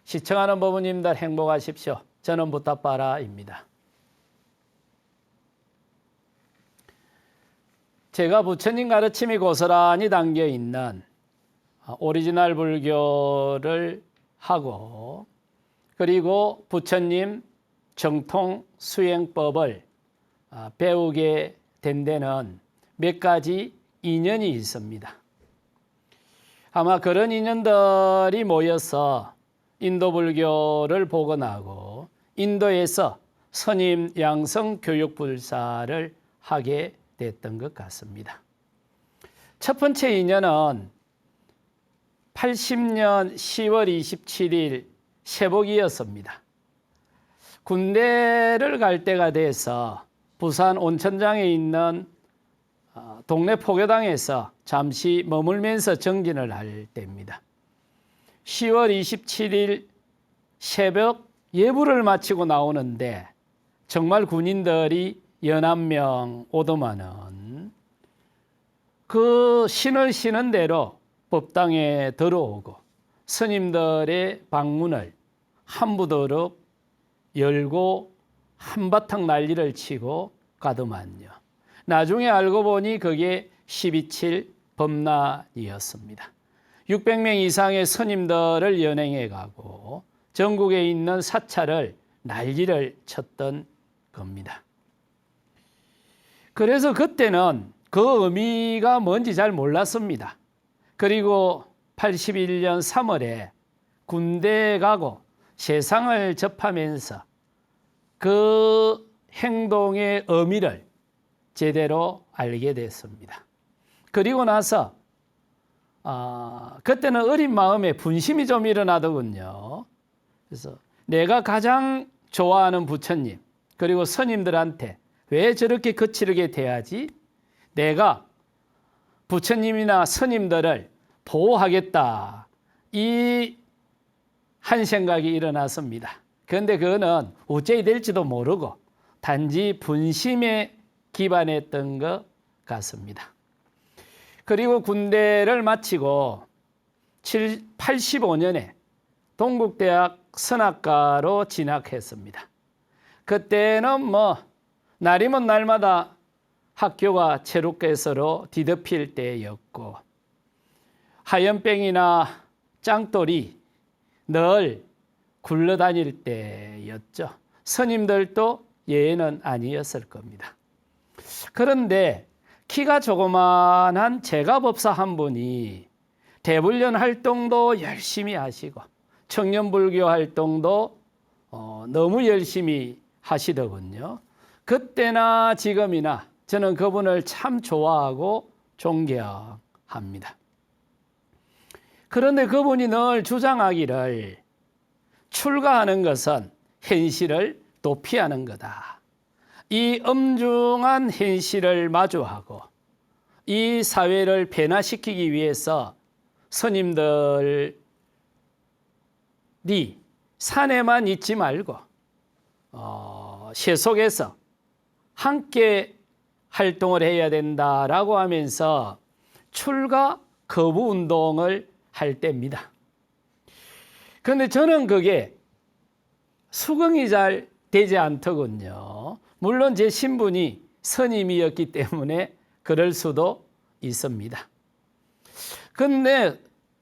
시청하는 부모님들 행복하십시오. 저는 부탁바라입니다. 제가 부처님 가르침이 고스란히 담겨 있는 오리지널 불교를 하고 그리고 부처님 정통 수행법을 배우게 된 데는 몇 가지 인연이 있습니다. 아마 그런 인연들이 모여서 인도 불교를 복원하고 인도에서 선임 양성 교육 불사를 하게 됐던 것 같습니다. 첫 번째 인연은 80년 10월 27일 새벽이었습니다. 군대를 갈 때가 돼서 부산 온천장에 있는 동네 포교당에서 잠시 머물면서 정진을 할 때입니다. 10월 27일 새벽 예불을 마치고 나오는데 정말 군인들이 연합 명 오더만은 그 신을 쉬는 대로 법당에 들어오고 스님들의 방문을 한부더럽 열고 한바탕 난리를 치고 가더만요. 나중에 알고 보니 그게 12.7 법난이었습니다. 600명 이상의 스님들을 연행해 가고 전국에 있는 사찰을 난리를 쳤던 겁니다. 그래서 그때는 그 의미가 뭔지 잘 몰랐습니다. 그리고 81년 3월에 군대에 가고 세상을 접하면서 그 행동의 의미를 제대로 알게 됐습니다. 그리고 나서 그때는 어린 마음에 분심이 좀 일어나더군요. 그래서 내가 가장 좋아하는 부처님 그리고 스님들한테 왜 저렇게 거칠게 대하지? 내가 부처님이나 스님들을 보호하겠다. 이 한 생각이 일어났습니다. 그런데 그거는 어찌 될지도 모르고 단지 분심에 기반했던 것 같습니다. 그리고 군대를 마치고 85년에 동국대학 선학과로 진학했습니다. 그때는 날이면 날마다 학교가 체육괴서로 뒤덮일 때였고 하염병이나 짱돌이 늘 굴러다닐 때였죠. 스님들도 예외는 아니었을 겁니다. 그런데 키가 조그만한 제가법사 한 분이 대불련 활동도 열심히 하시고 청년불교 활동도 너무 열심히 하시더군요. 그때나 지금이나 저는 그분을 참 좋아하고 존경합니다. 그런데 그분이 늘 주장하기를 출가하는 것은 현실을 도피하는 거다. 이 엄중한 현실을 마주하고 이 사회를 변화시키기 위해서 스님들이 산에만 있지 말고 세속에서 함께 활동을 해야 된다라고 하면서 출가 거부 운동을 할 때입니다. 그런데 저는 그게 수긍이 잘 되지 않더군요. 물론 제 신분이 스님이었기 때문에 그럴 수도 있습니다. 그런데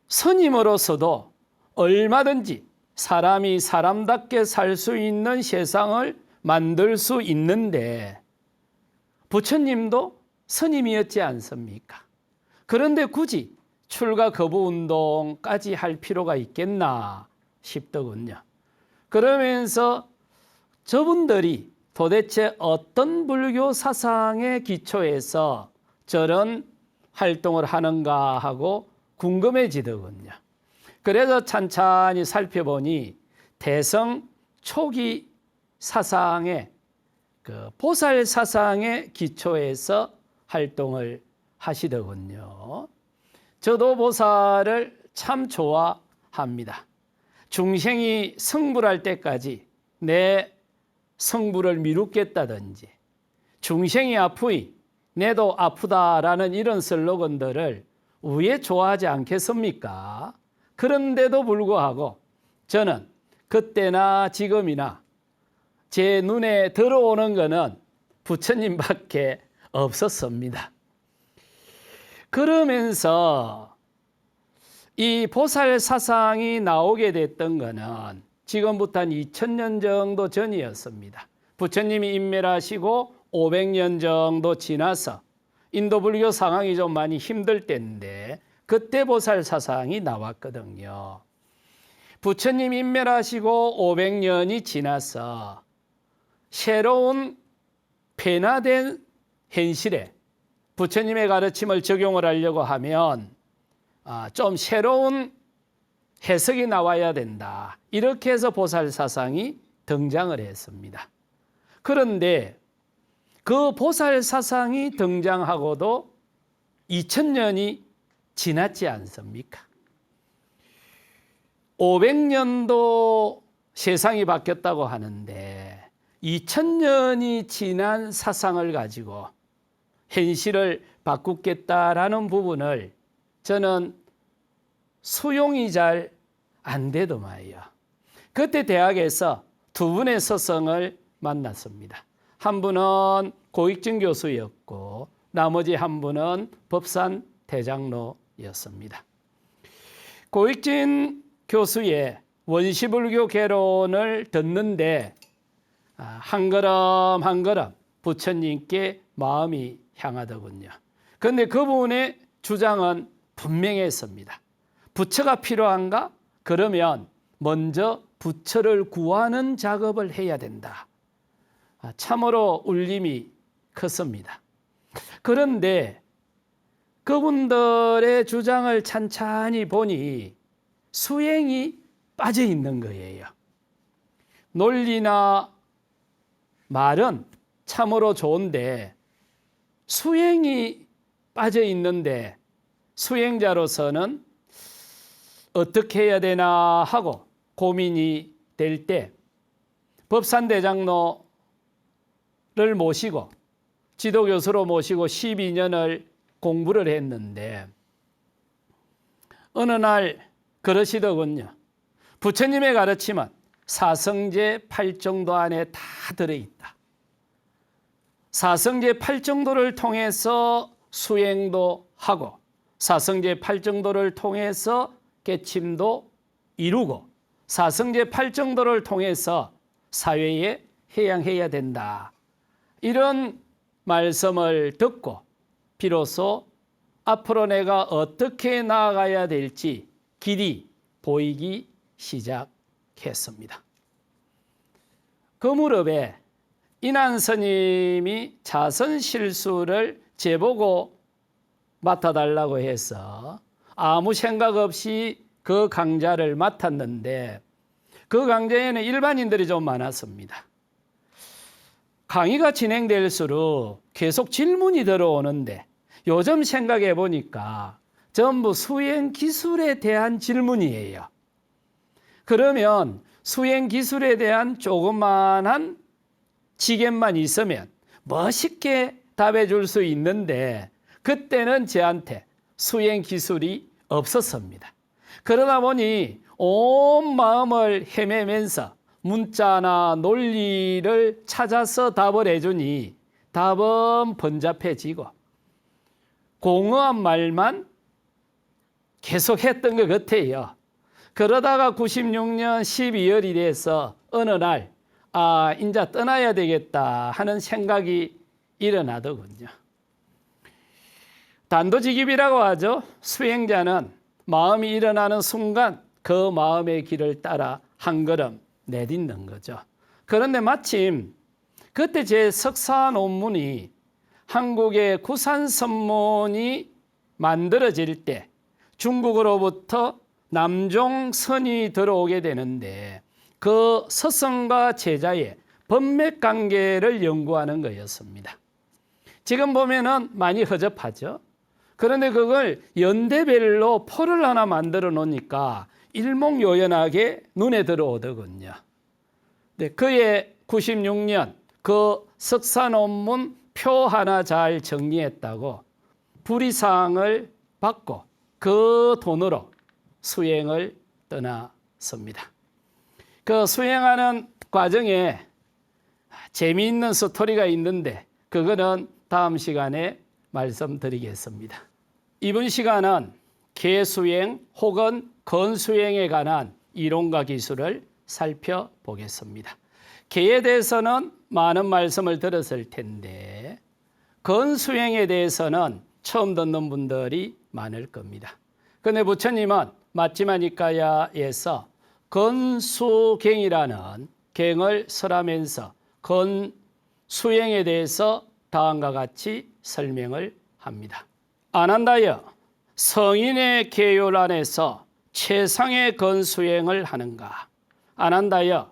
스님으로서도 얼마든지 사람이 사람답게 살 수 있는 세상을 만들 수 있는데 부처님도 스님이었지 않습니까? 그런데 굳이 출가 거부 운동까지 할 필요가 있겠나 싶더군요. 그러면서 저분들이 도대체 어떤 불교 사상의 기초에서 저런 활동을 하는가 하고 궁금해지더군요. 그래서 찬찬히 살펴보니 대성 초기 사상의 보살 사상의 기초에서 활동을 하시더군요. 저도 보살을 참 좋아합니다. 중생이 성불할 때까지 내 성불을 미루겠다든지 중생이 아프이 내도 아프다라는 이런 슬로건들을 왜 좋아하지 않겠습니까? 그런데도 불구하고 저는 그때나 지금이나 제 눈에 들어오는 것은 부처님밖에 없었습니다. 그러면서 이 보살 사상이 나오게 됐던 것은 지금부터 한 2000년 정도 전이었습니다. 부처님이 인멸하시고 500년 정도 지나서 인도 불교 상황이 좀 많이 힘들 때인데 그때 보살 사상이 나왔거든요. 부처님 인멸하시고 500년이 지나서 새로운 변화된 현실에 부처님의 가르침을 적용을 하려고 하면 좀 새로운 해석이 나와야 된다. 이렇게 해서 보살 사상이 등장을 했습니다. 그런데 그 보살 사상이 등장하고도 2000년이 지났지 않습니까? 500년도 세상이 바뀌었다고 하는데 2000년이 지난 사상을 가지고 현실을 바꾸겠다라는 부분을 저는 수용이 잘 안 되더만요. 그때 대학에서 두 분의 스승을 만났습니다. 한 분은 고익진 교수였고 나머지 한 분은 법산 대장로였습니다. 고익진 교수의 원시불교 개론을 듣는데 한 걸음 한 걸음 부처님께 마음이 향하더군요. 그런데 그분의 주장은 분명했습니다. 부처가 필요한가? 그러면 먼저 부처를 구하는 작업을 해야 된다. 참으로 울림이 컸습니다. 그런데 그분들의 주장을 찬찬히 보니 수행이 빠져 있는 거예요. 논리나 말은 참으로 좋은데 수행이 빠져 있는데 수행자로서는 어떻게 해야 되나 하고 고민이 될 때 법산대장로를 모시고 지도교수로 모시고 12년을 공부를 했는데 어느 날 그러시더군요. 부처님의 가르침은 사성제 8정도 안에 다 들어있다. 사성제 8정도를 통해서 수행도 하고 사성제 8정도를 통해서 깨침도 이루고 사성제 8정도를 통해서 사회에 해양해야 된다. 이런 말씀을 듣고 비로소 앞으로 내가 어떻게 나아가야 될지 길이 보이기 시작했습니다. 그 무렵에 인한스님이 자선 실수를 제보고 맡아달라고 해서 아무 생각 없이 그 강좌를 맡았는데 그 강좌에는 일반인들이 좀 많았습니다. 강의가 진행될수록 계속 질문이 들어오는데 요즘 생각해 보니까 전부 수행 기술에 대한 질문이에요. 그러면 수행 기술에 대한 조그만한 지견만 있으면 멋있게 답해 줄 수 있는데 그때는 저한테 수행 기술이 없었습니다. 그러다 보니 온 마음을 헤매면서 문자나 논리를 찾아서 답을 해주니 답은 번잡해지고 공허한 말만 계속 했던 것 같아요. 그러다가 96년 12월이 돼서 어느 날 이제 떠나야 되겠다 하는 생각이 일어나더군요. 단도직입이라고 하죠. 수행자는 마음이 일어나는 순간 그 마음의 길을 따라 한 걸음 내딛는 거죠. 그런데 마침 그때 제 석사 논문이 한국의 구산선문이 만들어질 때 중국으로부터 남종선이 들어오게 되는데 그 스승과 제자의 법맥관계를 연구하는 거였습니다. 지금 보면은 많이 허접하죠. 그런데 그걸 연대별로 포를 하나 만들어 놓으니까 일목요연하게 눈에 들어오더군요. 네, 그의 96년 그 석사 논문 표 하나 잘 정리했다고 불이상을 받고 그 돈으로 수행을 떠났습니다. 그 수행하는 과정에 재미있는 스토리가 있는데 그거는 다음 시간에 말씀드리겠습니다. 이번 시간은 개수행 혹은 건수행에 관한 이론과 기술을 살펴보겠습니다. 개에 대해서는 많은 말씀을 들었을 텐데 건수행에 대해서는 처음 듣는 분들이 많을 겁니다. 그런데 부처님은 맞지마니까야에서 건수갱이라는 갱을 설하면서 건수행에 대해서 다음과 같이 설명을 합니다. 아난다여, 성인의 계율 안에서 최상의 건수행을 하는가? 아난다여,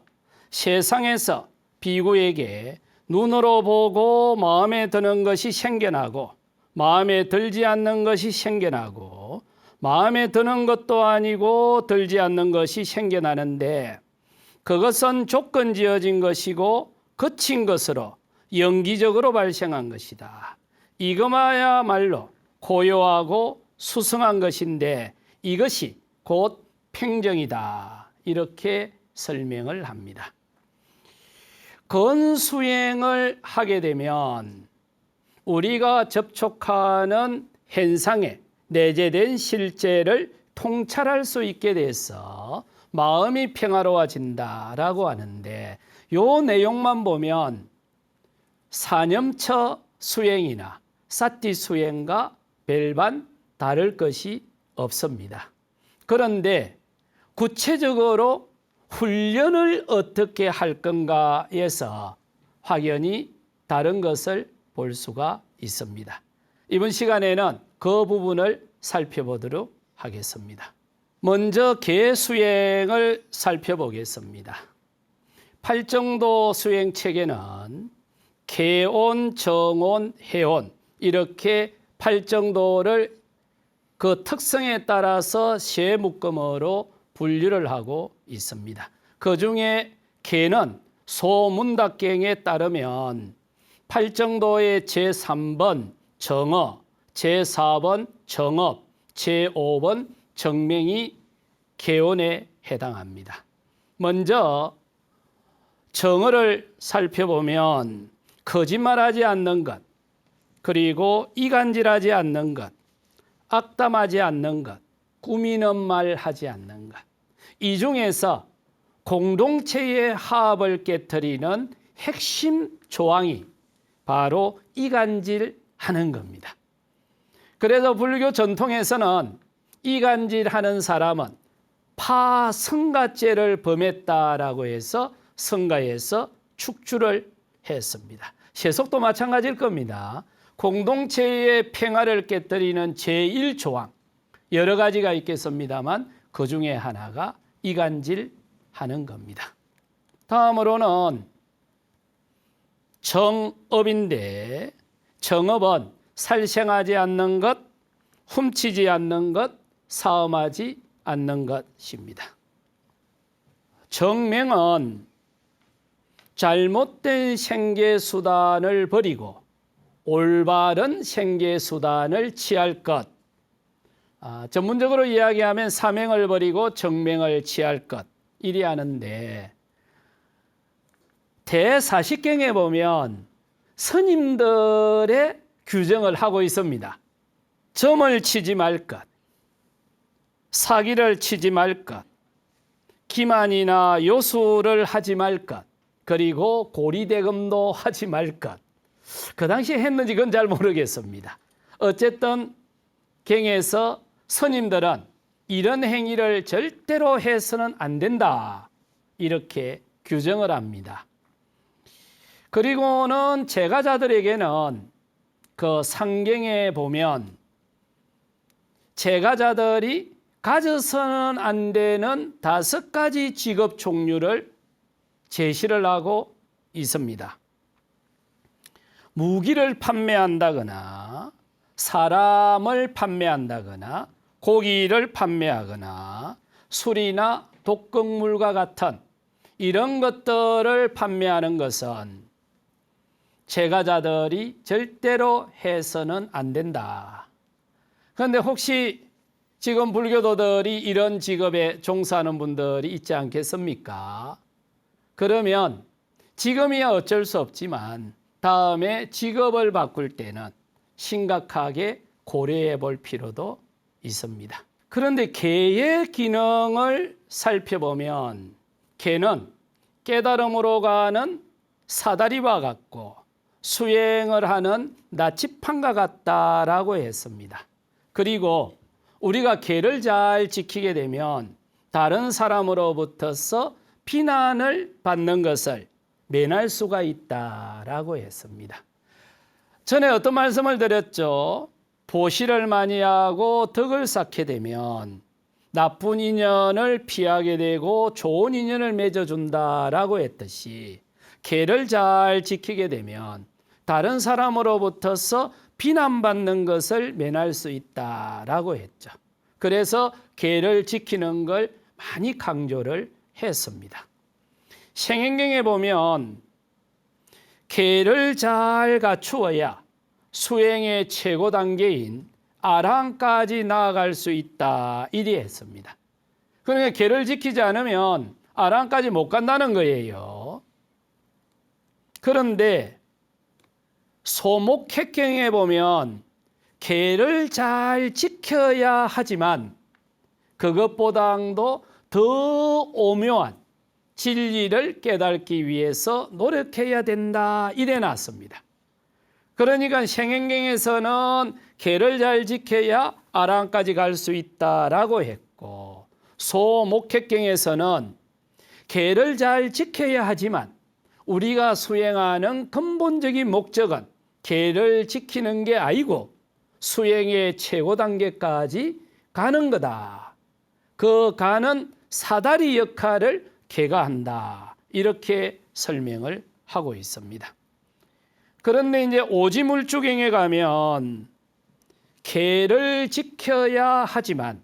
세상에서 비구에게 눈으로 보고 마음에 드는 것이 생겨나고 마음에 들지 않는 것이 생겨나고 마음에 드는 것도 아니고 들지 않는 것이 생겨나는데 그것은 조건 지어진 것이고 거친 것으로 영기적으로 발생한 것이다. 이것야말로 고요하고 수승한 것인데 이것이 곧 평정이다. 이렇게 설명을 합니다. 건수행을 하게 되면 우리가 접촉하는 현상에 내재된 실제를 통찰할 수 있게 돼서 마음이 평화로워진다라고 하는데 요 내용만 보면 사념처 수행이나 사티 수행과 별반 다를 것이 없습니다. 그런데 구체적으로 훈련을 어떻게 할 건가에서 확연히 다른 것을 볼 수가 있습니다. 이번 시간에는 그 부분을 살펴보도록 하겠습니다. 먼저 개수행을 살펴보겠습니다. 팔정도 수행책에는 개온, 정온, 해온 이렇게 팔정도를 그 특성에 따라서 세 묶음으로 분류를 하고 있습니다. 그 중에 개는 소문답경에 따르면 팔정도의 제3번 정어, 제4번 정업, 제5번 정명이 개온에 해당합니다. 먼저 정어를 살펴보면 거짓말하지 않는 것, 그리고 이간질하지 않는 것, 악담하지 않는 것, 꾸미는 말 하지 않는 것. 이 중에서 공동체의 화합을 깨트리는 핵심 조항이 바로 이간질하는 겁니다. 그래서 불교 전통에서는 이간질하는 사람은 파성가죄를 범했다라고 해서 성가에서 축주를 했습니다. 세속도 마찬가지일 겁니다. 공동체의 평화를 깨뜨리는 제1조항 여러 가지가 있겠습니다만 그 중에 하나가 이간질하는 겁니다. 다음으로는 정업인데 정업은 살생하지 않는 것, 훔치지 않는 것, 사음하지 않는 것입니다. 정명은 잘못된 생계수단을 버리고 올바른 생계수단을 취할 것. 전문적으로 이야기하면 사명을 버리고 정명을 취할 것. 이리 하는데 대사식경에 보면 스님들의 규정을 하고 있습니다. 점을 치지 말 것, 사기를 치지 말 것, 기만이나 요술을 하지 말 것, 그리고 고리대금도 하지 말 것. 그 당시에 했는지 그건 잘 모르겠습니다. 어쨌든 경에서 스님들은 이런 행위를 절대로 해서는 안 된다. 이렇게 규정을 합니다. 그리고는 제가자들에게는 그 상경에 보면 제가자들이 가져서는 안 되는 5가지 직업 종류를 제시를 하고 있습니다. 무기를 판매한다거나 사람을 판매한다거나 고기를 판매하거나 술이나 독극물과 같은 이런 것들을 판매하는 것은 제가자들이 절대로 해서는 안 된다. 그런데 혹시 지금 불교도들이 이런 직업에 종사하는 분들이 있지 않겠습니까? 그러면 지금이야 어쩔 수 없지만 다음에 직업을 바꿀 때는 심각하게 고려해 볼 필요도 있습니다. 그런데 개의 기능을 살펴보면 개는 깨달음으로 가는 사다리와 같고 수행을 하는 나치판과 같다라고 했습니다. 그리고 우리가 개를 잘 지키게 되면 다른 사람으로부터서 비난을 받는 것을 면할 수가 있다라고 했습니다. 전에 어떤 말씀을 드렸죠? 보시를 많이 하고 덕을 쌓게 되면 나쁜 인연을 피하게 되고 좋은 인연을 맺어준다라고 했듯이 개를 잘 지키게 되면 다른 사람으로부터서 비난받는 것을 면할 수 있다라고 했죠. 그래서 개를 지키는 걸 많이 강조를 했습니다. 생행경에 보면 개를 잘 갖추어야 수행의 최고 단계인 아랑까지 나아갈 수 있다 이리 했습니다. 그러니까 개를 지키지 않으면 아랑까지 못 간다는 거예요. 그런데 소목획경에 보면 개를 잘 지켜야 하지만 그것보다도 더 오묘한 진리를 깨닫기 위해서 노력해야 된다 이래 놨습니다. 그러니까 생행경에서는 개를 잘 지켜야 아랑까지 갈 수 있다라고 했고 소목획경에서는 개를 잘 지켜야 하지만 우리가 수행하는 근본적인 목적은 개를 지키는 게 아니고 수행의 최고 단계까지 가는 거다. 그 가는 사다리 역할을 개가 한다. 이렇게 설명을 하고 있습니다. 그런데 이제 오지물주경에 가면 개를 지켜야 하지만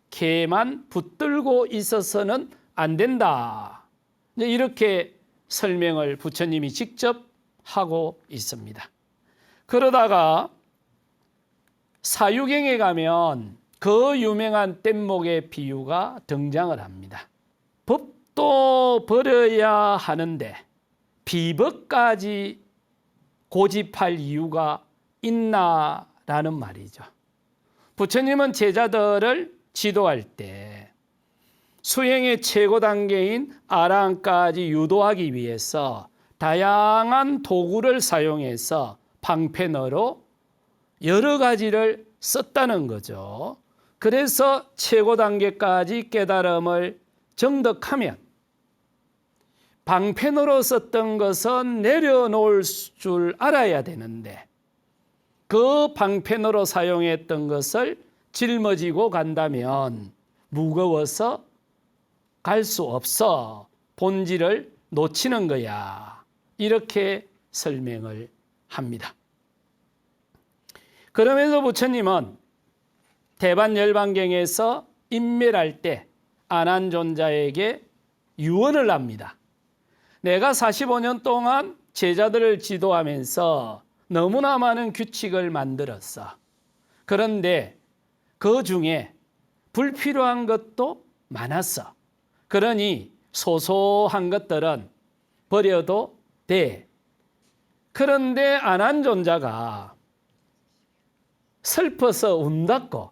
개만 붙들고 있어서는 안 된다. 이렇게 설명을 부처님이 직접 하고 있습니다. 그러다가 사유경에 가면 그 유명한 뗏목의 비유가 등장을 합니다. 법도 버려야 하는데 비법까지 고집할 이유가 있나라는 말이죠. 부처님은 제자들을 지도할 때 수행의 최고 단계인 아랑까지 유도하기 위해서 다양한 도구를 사용해서 방편으로 여러 가지를 썼다는 거죠. 그래서 최고 단계까지 깨달음을 정득하면 방편으로 썼던 것은 내려놓을 줄 알아야 되는데 그 방편으로 사용했던 것을 짊어지고 간다면 무거워서 갈 수 없어 본질을 놓치는 거야. 이렇게 설명을 합니다. 그러면서 부처님은 대반열반경에서 인멸할 때 안한존자에게 유언을 합니다. 내가 45년 동안 제자들을 지도하면서 너무나 많은 규칙을 만들었어. 그런데 그 중에 불필요한 것도 많았어. 그러니 소소한 것들은 버려도 돼. 그런데 안한존자가 슬퍼서 운닫고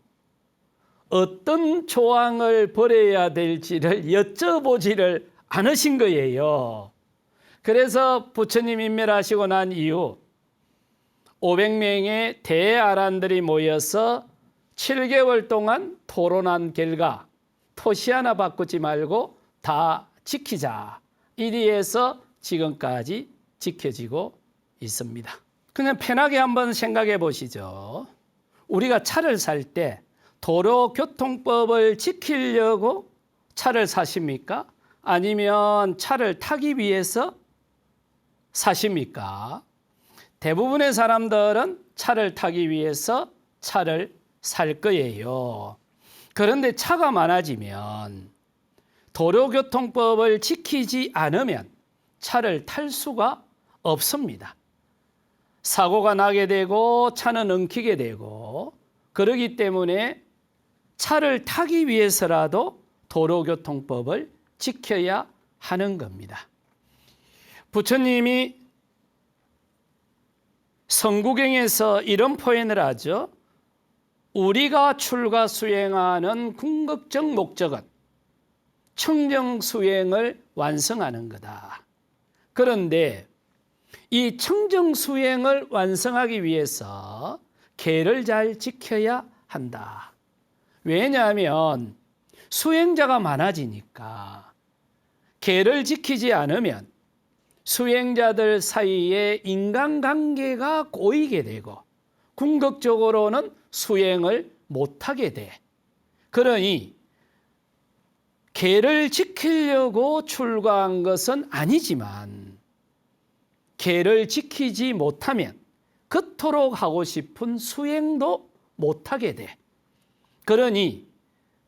어떤 조항을 버려야 될지를 여쭤보지를 않으신 거예요. 그래서 부처님 인멸하시고 난 이후 500명의 대아란들이 모여서 7개월 동안 토론한 결과 토시 하나 바꾸지 말고 다 지키자. 이리해서 지금까지 지켜지고 있습니다. 그냥 편하게 한번 생각해 보시죠. 우리가 차를 살 때 도로교통법을 지키려고 차를 사십니까? 아니면 차를 타기 위해서 사십니까? 대부분의 사람들은 차를 타기 위해서 차를 살 거예요. 그런데 차가 많아지면 도로교통법을 지키지 않으면 차를 탈 수가 없습니다. 사고가 나게 되고 차는 엉키게 되고 그러기 때문에 차를 타기 위해서라도 도로교통법을 지켜야 하는 겁니다. 부처님이 성구경에서 이런 표현을 하죠. 우리가 출가 수행하는 궁극적 목적은 청정수행을 완성하는 거다. 그런데 이 청정수행을 완성하기 위해서 계를 잘 지켜야 한다. 왜냐하면 수행자가 많아지니까 계를 지키지 않으면 수행자들 사이에 인간관계가 꼬이게 되고 궁극적으로는 수행을 못하게 돼. 그러니 계를 지키려고 출가한 것은 아니지만 계를 지키지 못하면 그토록 하고 싶은 수행도 못하게 돼. 그러니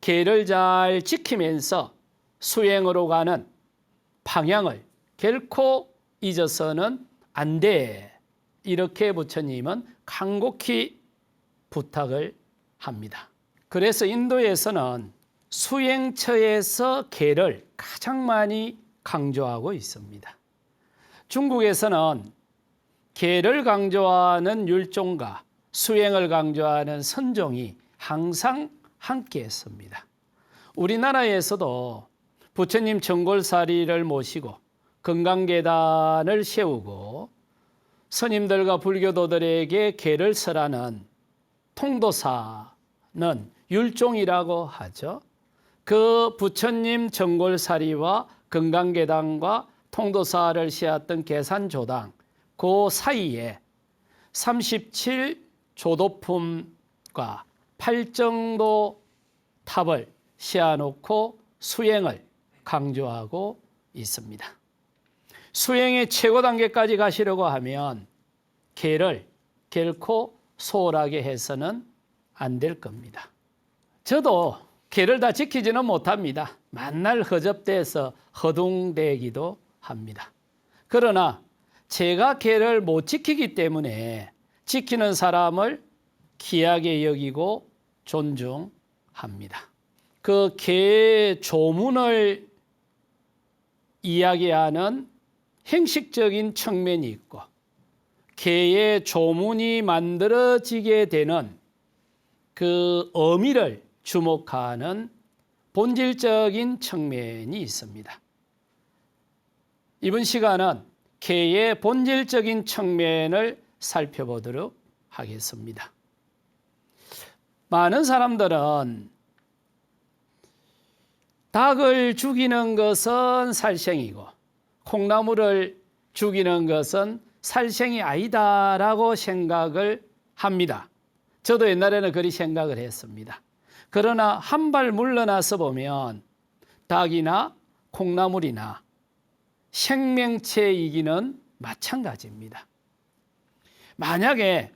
계를 잘 지키면서 수행으로 가는 방향을 결코 잊어서는 안 돼. 이렇게 부처님은 간곡히 부탁을 합니다. 그래서 인도에서는 수행처에서 계를 가장 많이 강조하고 있습니다. 중국에서는 계를 강조하는 율종과 수행을 강조하는 선종이 항상 함께 했습니다. 우리나라에서도 부처님 전골사리를 모시고 건강계단을 세우고 스님들과 불교도들에게 계를 설하는 통도사는 율종이라고 하죠. 그 부처님 전골사리와 건강계단과 통도사를 세웠던 계산조당 그 사이에 37조도품과 8정도 탑을 세워놓고 수행을 강조하고 있습니다. 수행의 최고 단계까지 가시려고 하면 계를 결코 소홀하게 해서는 안 될 겁니다. 저도 계를 다 지키지는 못합니다. 만날 허접돼서 허둥대기도 합니다. 그러나 제가 계를 못 지키기 때문에 지키는 사람을 귀하게 여기고 존중합니다. 그 계의 조문을 이야기하는 형식적인 측면이 있고 계의 조문이 만들어지게 되는 그 의미를 주목하는 본질적인 측면이 있습니다. 이번 시간은 계의 본질적인 측면을 살펴보도록 하겠습니다. 많은 사람들은 닭을 죽이는 것은 살생이고 콩나물을 죽이는 것은 살생이 아니다라고 생각을 합니다. 저도 옛날에는 그리 생각을 했습니다. 그러나 한 발 물러나서 보면 닭이나 콩나물이나 생명체이기는 마찬가지입니다. 만약에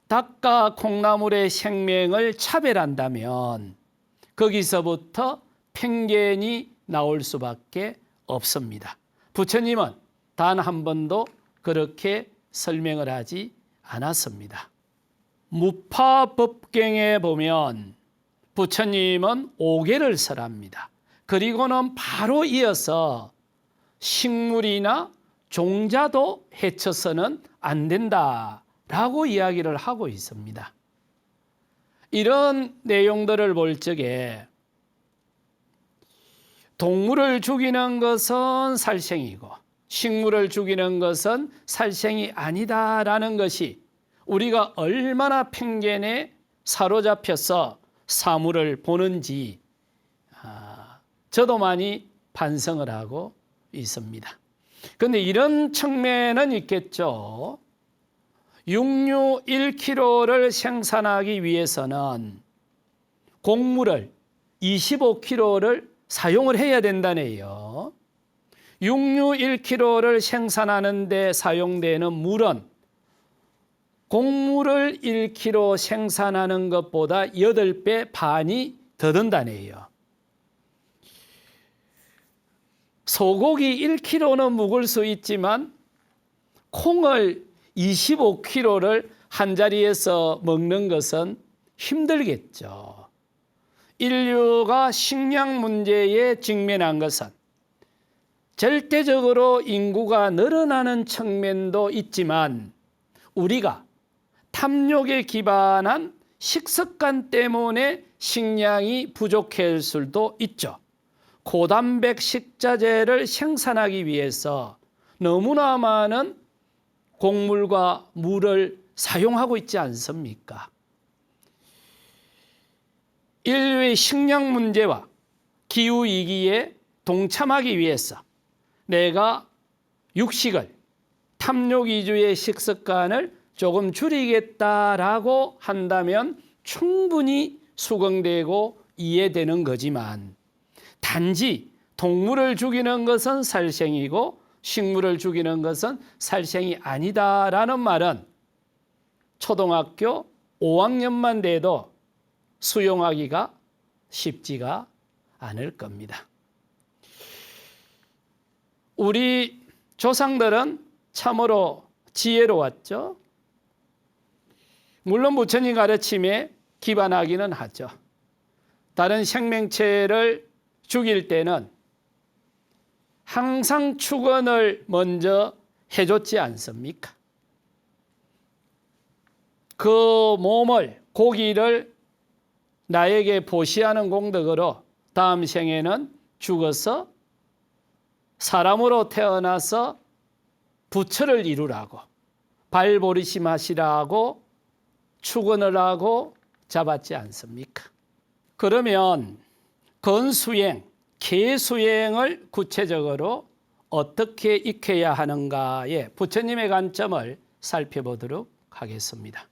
닭과 콩나물의 생명을 차별한다면 거기서부터 편견이 나올 수밖에 없습니다. 부처님은 단 한 번도 그렇게 설명을 하지 않았습니다. 무파법경에 보면 부처님은 5계를 설합니다. 그리고는 바로 이어서 식물이나 종자도 해쳐서는 안 된다라고 이야기를 하고 있습니다. 이런 내용들을 볼 적에 동물을 죽이는 것은 살생이고 식물을 죽이는 것은 살생이 아니다라는 것이 우리가 얼마나 편견에 사로잡혀서 사물을 보는지 저도 많이 반성을 하고 있습니다. 그런데 이런 측면은 있겠죠. 육류 1kg를 생산하기 위해서는 곡물을 25kg를 사용을 해야 된다네요. 육류 1kg를 생산하는 데 사용되는 물은 곡물을 1kg 생산하는 것보다 8배 반이 더 든다네요. 소고기 1kg는 묵을 수 있지만 콩을 25kg를 한 자리에서 먹는 것은 힘들겠죠. 인류가 식량 문제에 직면한 것은 절대적으로 인구가 늘어나는 측면도 있지만 우리가 탐욕에 기반한 식습관 때문에 식량이 부족할 수도 있죠. 고단백 식자재를 생산하기 위해서 너무나 많은 곡물과 물을 사용하고 있지 않습니까? 인류의 식량 문제와 기후위기에 동참하기 위해서 내가 육식을, 탐욕 위주의 식습관을 조금 줄이겠다라고 한다면 충분히 수긍되고 이해되는 거지만 단지 동물을 죽이는 것은 살생이고 식물을 죽이는 것은 살생이 아니다라는 말은 초등학교 5학년만 돼도 수용하기가 쉽지가 않을 겁니다. 우리 조상들은 참으로 지혜로웠죠. 물론 부처님 가르침에 기반하기는 하죠. 다른 생명체를 죽일 때는 항상 축원을 먼저 해줬지 않습니까? 그 몸을, 고기를 나에게 보시하는 공덕으로 다음 생에는 죽어서 사람으로 태어나서 부처를 이루라고, 발보리심하시라고 축원을 하고 잡았지 않습니까? 그러면 건수행, 계수행을 구체적으로 어떻게 익혀야 하는가에 부처님의 관점을 살펴보도록 하겠습니다.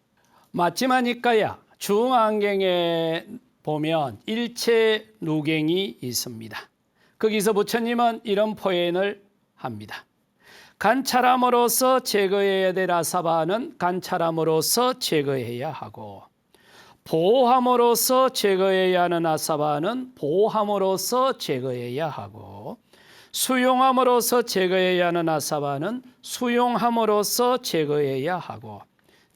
마치마니까야 중앙경에 보면 일체누경이 있습니다. 거기서 부처님은 이런 표현을 합니다. 관찰함으로써 제거해야 될 아사바는 관찰함으로써 제거해야 하고 보호함으로써 제거해야 하는 아사바는 보호함으로써 제거해야 하고 수용함으로써 제거해야 하는 아사바는 수용함으로써 제거해야 하고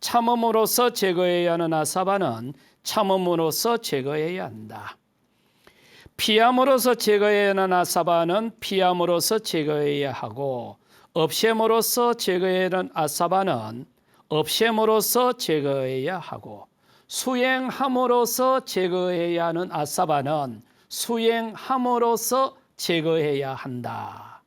참음으로써 제거해야 하는 아사바는 참음으로써 제거해야 한다. 피함으로써 제거해야 하는 아사바는 피함으로써 제거해야 하고 없셴으로써 제거해야 하는 아사바는 없셴으로써 제거해야 하고 수행함으로써 제거해야 하는 아사바는 수행함으로써 제거해야 한다.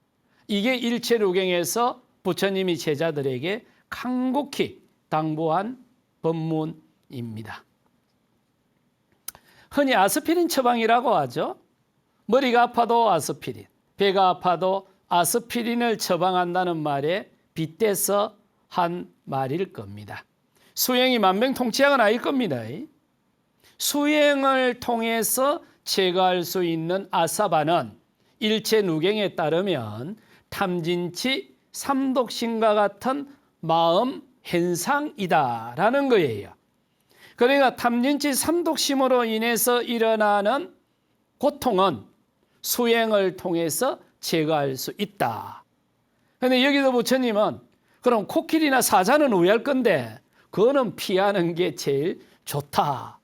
이게 일체루경에서 부처님이 제자들에게 간곡히 당부한 법문입니다. 흔히 아스피린 처방이라고 하죠. 머리가 아파도 아스피린, 배가 아파도 아스피린을 처방한다는 말에 빗대서 한 말일 겁니다. 수행이 만병통치약은 아닐 겁니다. 수행을 통해서 제거할 수 있는 아사바는 일체누경에 따르면 탐진치, 삼독신과 같은 마음 현상이다라는 거예요. 그러니까 탐진치, 삼독심으로 인해서 일어나는 고통은 수행을 통해서 제거할 수 있다. 그런데 여기서 부처님은 그럼 코끼리나 사자는 우회할 건데 그거는 피하는 게 제일 좋다.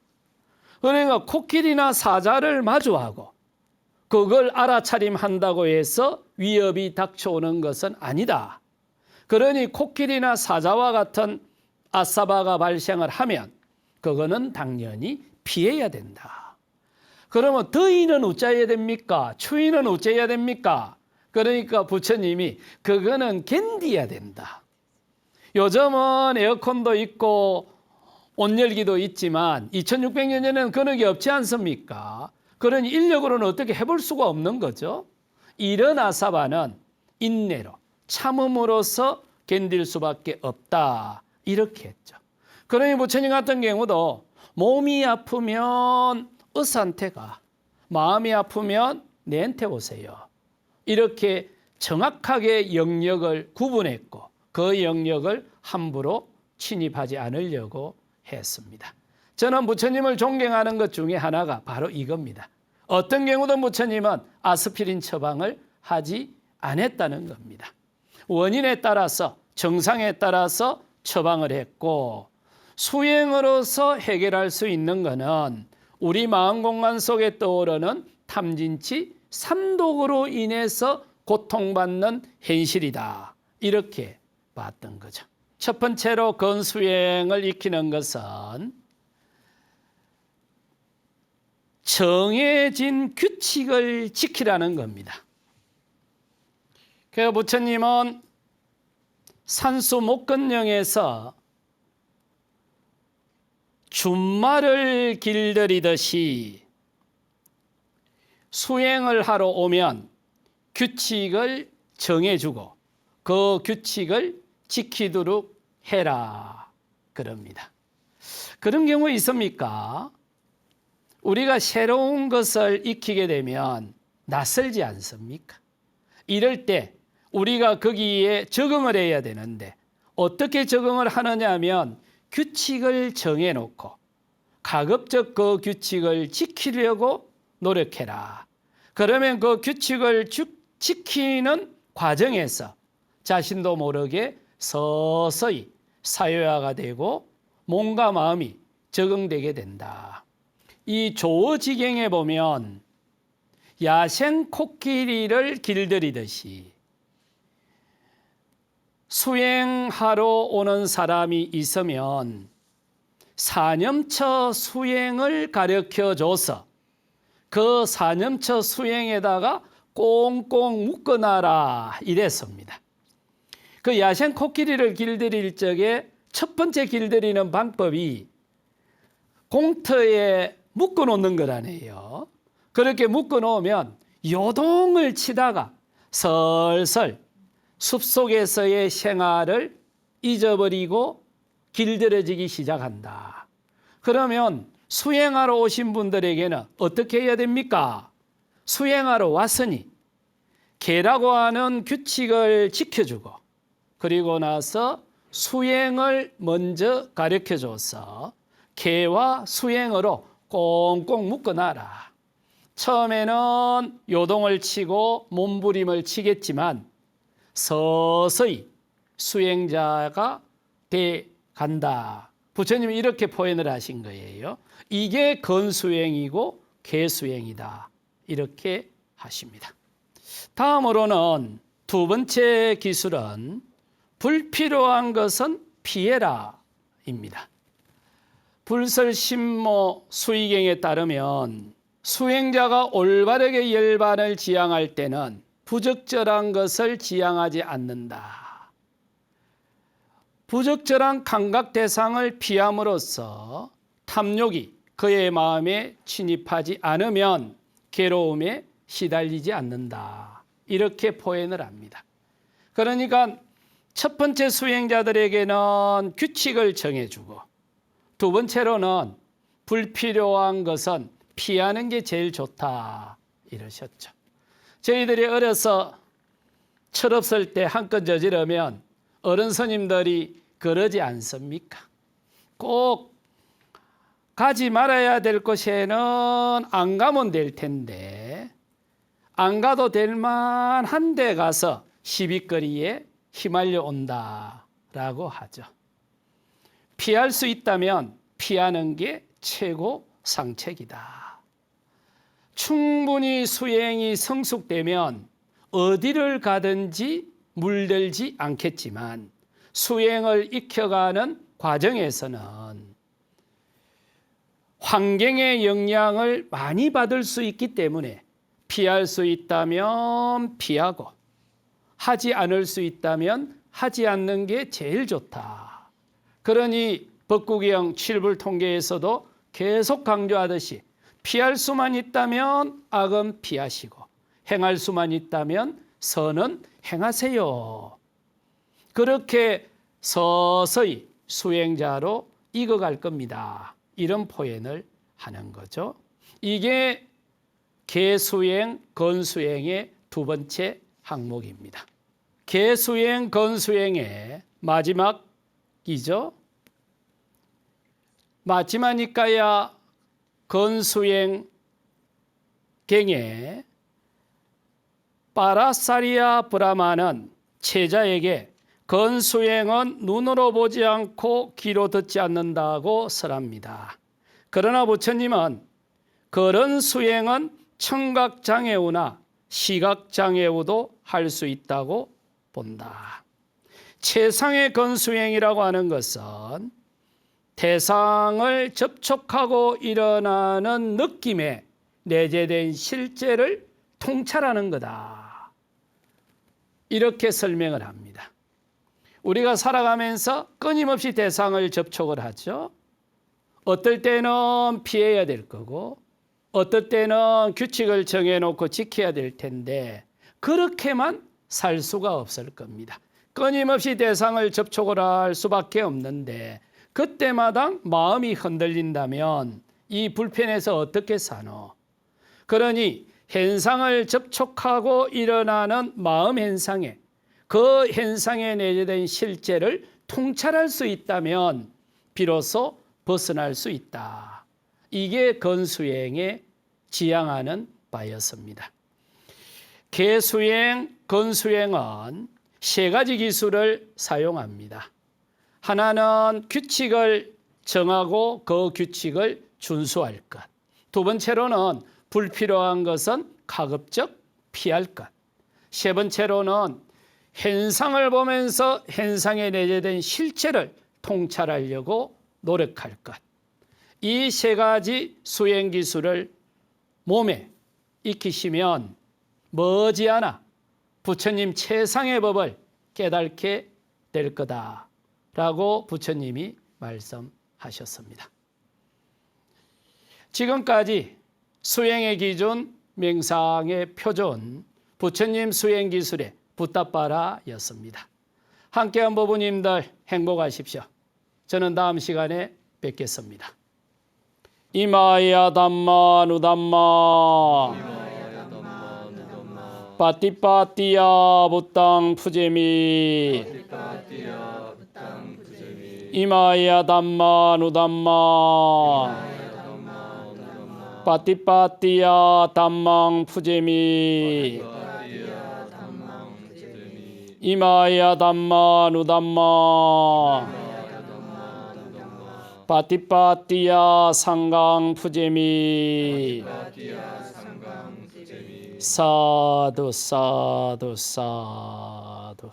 그러니까 코끼리나 사자를 마주하고 그걸 알아차림한다고 해서 위협이 닥쳐오는 것은 아니다. 그러니 코끼리나 사자와 같은 아사바가 발생을 하면 그거는 당연히 피해야 된다. 그러면 더위는 어째야 됩니까? 추위는 어째야 됩니까? 그러니까 부처님이 그거는 견디야 된다. 요즘은 에어컨도 있고 온열기도 있지만 2600년 전에는 그런 게 없지 않습니까? 그러니 인력으로는 어떻게 해볼 수가 없는 거죠. 이런 아사바는 인내로 참음으로써 견딜 수밖에 없다. 이렇게 했죠. 그러니 부처님 같은 경우도 몸이 아프면 의사한테 가, 마음이 아프면 내한테 오세요. 이렇게 정확하게 영역을 구분했고 그 영역을 함부로 침입하지 않으려고 했습니다. 저는 부처님을 존경하는 것 중에 하나가 바로 이겁니다. 어떤 경우도 부처님은 아스피린 처방을 하지 않았다는 겁니다. 원인에 따라서 정상에 따라서 처방을 했고 수행으로서 해결할 수 있는 것은 우리 마음 공간 속에 떠오르는 탐진치, 삼독으로 인해서 고통받는 현실이다. 이렇게 봤던 거죠. 첫 번째로 건수행을 익히는 것은 정해진 규칙을 지키라는 겁니다. 그래서 부처님은 산수목건령에서 준말을 길들이듯이 수행을 하러 오면 규칙을 정해주고 그 규칙을 지키도록 해라 그럽니다. 그런 경우 있습니까? 우리가 새로운 것을 익히게 되면 낯설지 않습니까? 이럴 때 우리가 거기에 적응을 해야 되는데 어떻게 적응을 하느냐 하면 규칙을 정해놓고 가급적 그 규칙을 지키려고 노력해라. 그러면 그 규칙을 지키는 과정에서 자신도 모르게 서서히 사유화가 되고 몸과 마음이 적응되게 된다. 이 조어지경에 보면 야생 코끼리를 길들이듯이 수행하러 오는 사람이 있으면 사념처 수행을 가르쳐줘서 그 사념처 수행에다가 꽁꽁 묶어놔라 이랬습니다. 그 야생 코끼리를 길들일 적에 첫 번째 길들이는 방법이 공터에 묶어놓는 거라네요. 그렇게 묶어놓으면 요동을 치다가 설설 숲속에서의 생활을 잊어버리고 길들여지기 시작한다. 그러면 수행하러 오신 분들에게는 어떻게 해야 됩니까? 수행하러 왔으니 개라고 하는 규칙을 지켜주고 그리고 나서 수행을 먼저 가르쳐줘서 개와 수행으로 꽁꽁 묶어놔라. 처음에는 요동을 치고 몸부림을 치겠지만 서서히 수행자가 돼 간다. 부처님이 이렇게 표현을 하신 거예요. 이게 건수행이고 개수행이다. 이렇게 하십니다. 다음으로는 두 번째 기술은 불필요한 것은 피해라입니다. 불설신모 수의경에 따르면 수행자가 올바르게 열반을 지향할 때는 부적절한 것을 지향하지 않는다. 부적절한 감각 대상을 피함으로써 탐욕이 그의 마음에 침입하지 않으면 괴로움에 시달리지 않는다. 이렇게 표현을 합니다. 그러니까 첫 번째 수행자들에게는 규칙을 정해주고 두 번째로는 불필요한 것은 피하는 게 제일 좋다 이러셨죠. 저희들이 어려서 철없을 때 한 건 저지르면 어른 스님들이 그러지 않습니까? 꼭 가지 말아야 될 곳에는 안 가면 될 텐데 안 가도 될 만한 데 가서 시비거리에 휘말려 온다라고 하죠. 피할 수 있다면 피하는 게 최고 상책이다. 충분히 수행이 성숙되면 어디를 가든지 물들지 않겠지만 수행을 익혀가는 과정에서는 환경의 영향을 많이 받을 수 있기 때문에 피할 수 있다면 피하고 하지 않을 수 있다면 하지 않는 게 제일 좋다. 그러니 법구경 7불통계에서도 계속 강조하듯이 피할 수만 있다면 악은 피하시고 행할 수만 있다면 선은 행하세요. 그렇게 서서히 수행자로 익어갈 겁니다. 이런 표현을 하는 거죠. 이게 개수행, 건수행의 두 번째 항목입니다. 개수행, 건수행의 마지막이죠. 마지막이니까야 건수행 경에 파라사리아 브라마는 제자에게 건수행은 눈으로 보지 않고 귀로 듣지 않는다고 설합니다. 그러나 부처님은 그런 수행은 청각장애우나 시각장애우도 할 수 있다고 본다. 최상의 건수행이라고 하는 것은 대상을 접촉하고 일어나는 느낌에 내재된 실제를 통찰하는 거다. 이렇게 설명을 합니다. 우리가 살아가면서 끊임없이 대상을 접촉을 하죠. 어떨 때는 피해야 될 거고 어떨 때는 규칙을 정해놓고 지켜야 될 텐데 그렇게만 살 수가 없을 겁니다. 끊임없이 대상을 접촉을 할 수밖에 없는데 그때마다 마음이 흔들린다면 이 불편에서 어떻게 사노? 그러니 현상을 접촉하고 일어나는 마음 현상에 그 현상에 내재된 실제를 통찰할 수 있다면 비로소 벗어날 수 있다. 이게 건수행에 지향하는 바였습니다. 개수행, 건수행은 세 가지 기술을 사용합니다. 하나는 규칙을 정하고 그 규칙을 준수할 것. 두 번째로는 불필요한 것은 가급적 피할 것. 세 번째로는 현상을 보면서 현상에 내재된 실체를 통찰하려고 노력할 것. 이 세 가지 수행 기술을 몸에 익히시면 머지않아 부처님 최상의 법을 깨닫게 될 거다라고 부처님이 말씀하셨습니다. 지금까지 수행의 기준, 명상의 표준, 부처님 수행 기술의 붓다빠라였습니다. 함께한 부부님들 행복하십시오. 저는 다음 시간에 뵙겠습니다. 이마야 담마 누담마 빠띠빠띠야 부땅 푸제미 이마야 담마 누담마 빠띠빠띠야 담망 푸제미 이마야 담마 누담마 빠띠빠띠야 상강 푸제미 사두 사두 사두